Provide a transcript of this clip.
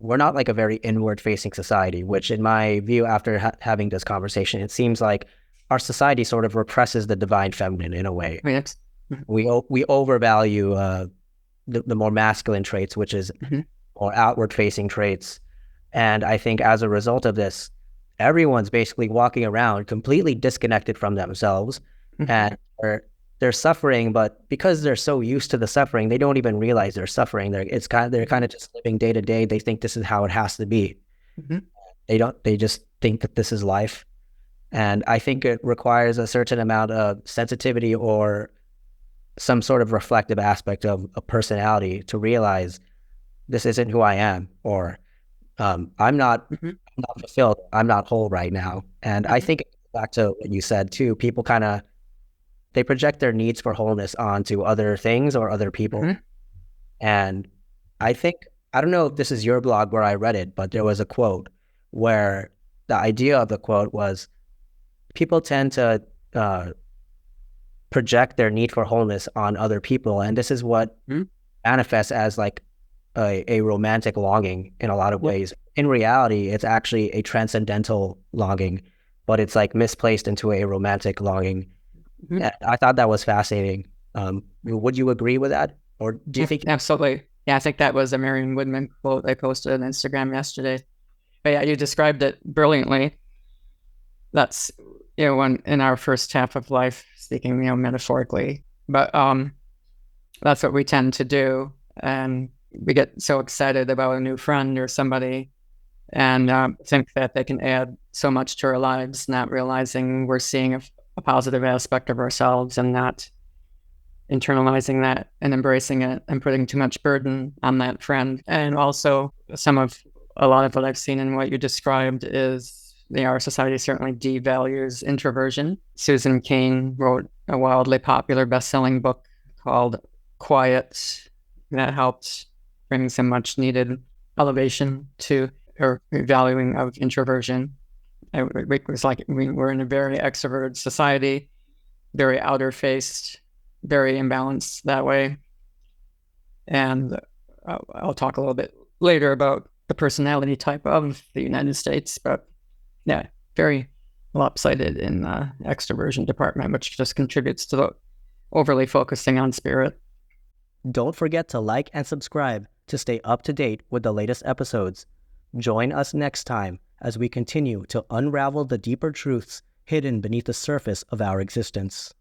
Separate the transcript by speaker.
Speaker 1: we're not like a very inward facing society, which in my view, after having this conversation, it seems like our society sort of represses the divine feminine in a way.
Speaker 2: Yes.
Speaker 1: We overvalue the more masculine traits, which is more outward facing traits. And I think as a result of this, everyone's basically walking around completely disconnected from themselves, and they're suffering, but because they're so used to the suffering, they don't even realize they're suffering. They're kind of just living day to day. They think this is how it has to be. They just think that this is life. And I think it requires a certain amount of sensitivity or some sort of reflective aspect of a personality to realize this isn't who I am, or I'm not fulfilled. I'm not whole right now. And I think back to what you said too, people they project their needs for wholeness onto other things or other people. And I don't know if this is your blog where I read it, but there was a quote where the idea of the quote was people tend to project their need for wholeness on other people. And this is what manifests as like a romantic longing in a lot of ways. In reality, it's actually a transcendental longing, but it's like misplaced into a romantic longing. I thought that was fascinating. Would you agree with that? Or do you think?
Speaker 2: Absolutely. Yeah, I think that was a Marion Woodman quote I posted on Instagram yesterday. But yeah, you described it brilliantly. That's, when in our first half of life, speaking, metaphorically, but that's what we tend to do. And we get so excited about a new friend or somebody and think that they can add so much to our lives, not realizing we're seeing a positive aspect of ourselves and not internalizing that and embracing it and putting too much burden on that friend. And also a lot of what I've seen in what you described is our society certainly devalues introversion. Susan Cain wrote a wildly popular best-selling book called Quiet that helped bring some much needed elevation to her valuing of introversion. It was like we're in a very extroverted society, very outer-faced, very imbalanced that way. And I'll talk a little bit later about the personality type of the United States, but yeah, very lopsided in the extroversion department, which just contributes to the overly focusing on spirit.
Speaker 1: Don't forget to like and subscribe to stay up to date with the latest episodes. Join us next time as we continue to unravel the deeper truths hidden beneath the surface of our existence.